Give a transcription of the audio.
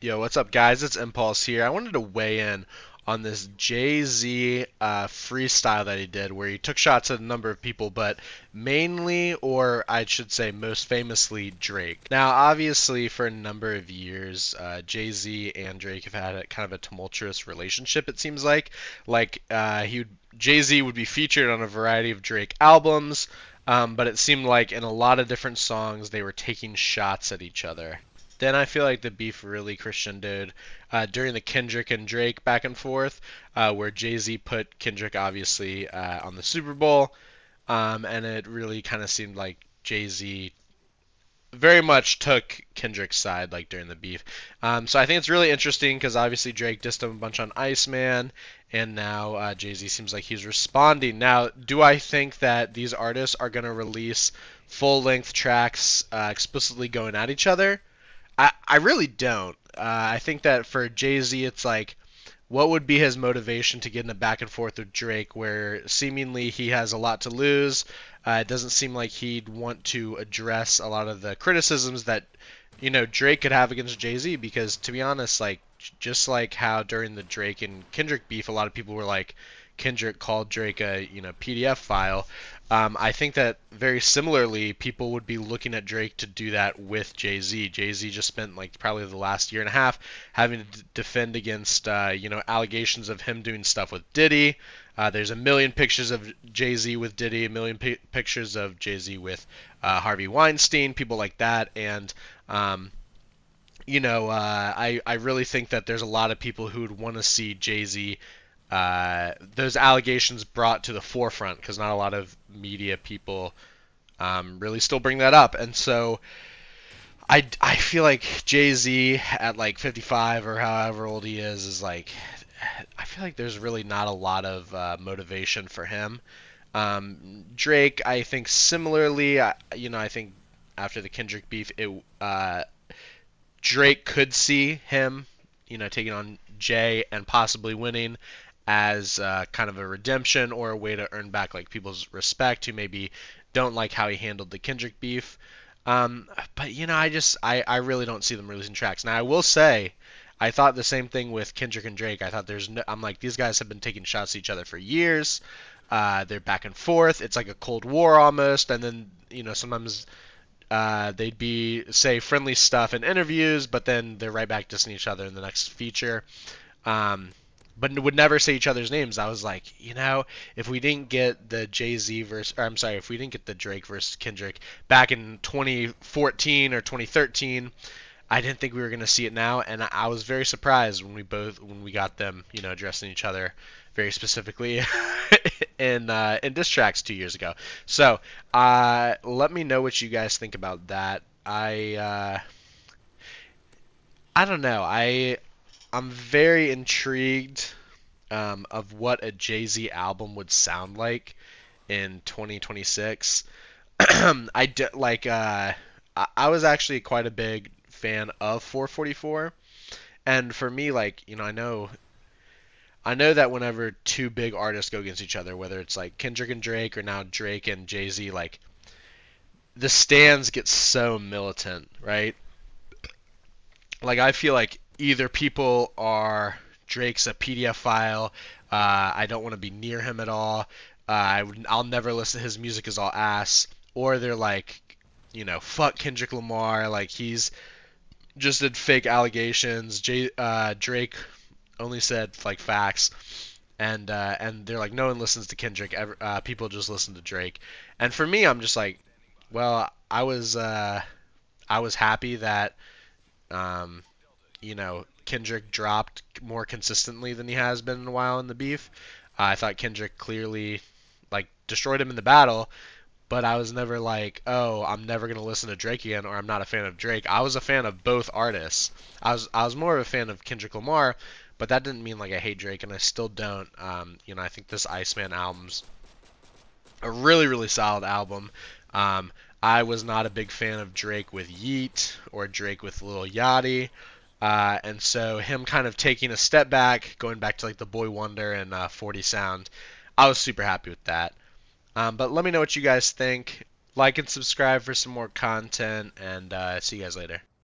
Yo, what's up, guys? It's Impulse here. I wanted to weigh in on this Jay-Z freestyle that he did, where he took shots at a number of people, but mainly, or I should say most famously, Drake. Now, obviously, for a number of years, Jay-Z and Drake have had a kind of a tumultuous relationship, it seems like. Jay-Z would be featured on a variety of Drake albums, but it seemed like in a lot of different songs they were taking shots at each other. Then I feel like the beef really crescendoed during the Kendrick and Drake back and forth, where Jay Z put Kendrick obviously on the Super Bowl, and it really kind of seemed like Jay Z very much took Kendrick's side like during the beef. So I think it's really interesting because obviously Drake dissed him a bunch on Iceman, and now Jay Z seems like he's responding. Now, do I think that these artists are going to release full length tracks explicitly going at each other? I really don't. I think that for Jay Z, it's like, what would be his motivation to get in a back and forth with Drake, where seemingly he has a lot to lose? It doesn't seem like he'd want to address a lot of the criticisms that Drake could have against Jay Z, because to be honest, like just like how during the Drake and Kendrick beef, a lot of people were like, Kendrick called Drake a PDF file. I think that very similarly, people would be looking at Drake to do that with Jay Z. Jay Z just spent like probably the last year and a half having to defend against allegations of him doing stuff with Diddy. There's a million pictures of Jay Z with Diddy, a million pictures of Jay Z with Harvey Weinstein, people like that, and I really think that there's a lot of people who would want to see Jay Z those allegations brought to the forefront, because not a lot of media people really still bring that up. And so I feel like Jay Z at like 55 or however old he is like, I feel like there's really not a lot of motivation for him. Drake, I think similarly, I think after the Kendrick beef, Drake could see him, taking on Jay and possibly winning as kind of a redemption or a way to earn back like people's respect who maybe don't like how he handled the Kendrick beef. But I really don't see them releasing tracks. Now I will say, I thought the same thing with Kendrick and Drake. I thought I'm like, these guys have been taking shots at each other for years. They're back and forth. It's like a Cold War almost. And then sometimes they'd be say friendly stuff in interviews, but then they're right back dissing each other in the next feature. But would never say each other's names. I was like, if we didn't get the Jay Z versus, or I'm sorry, if we didn't get the Drake versus Kendrick back in 2014 or 2013, I didn't think we were going to see it now, and I was very surprised when we got them, addressing each other very specifically in diss tracks 2 years ago. So let me know what you guys think about that. I don't know. I'm very intrigued of what a Jay Z album would sound like in 2026. I was actually quite a big fan of 444, and for me, like I know that whenever two big artists go against each other, whether it's like Kendrick and Drake or now Drake and Jay Z, like the stands get so militant, right? Like I feel like either people are Drake's a PDF file. I don't want to be near him at all. I'll never listen to his music is all ass. Or they're like, fuck Kendrick Lamar. Like he's just did fake allegations. Drake only said like facts. And they're like, no one listens to Kendrick. People just listen to Drake. And for me, I'm just like, well, I was happy that um, Kendrick dropped more consistently than he has been in a while in the beef. I thought Kendrick clearly like destroyed him in the battle, but I was never like, oh, I'm never gonna listen to Drake again, or I'm not a fan of Drake. I was a fan of both artists. I was more of a fan of Kendrick Lamar, but that didn't mean like I hate Drake, and I still don't. I think this Iceman album's a really really solid album. Um, I was not a big fan of Drake with Yeet or Drake with Lil Yachty. And so him kind of taking a step back, going back to like the Boy Wonder and 40 sound, I was super happy with that. But let me know what you guys think. Like and subscribe for some more content, and see you guys later.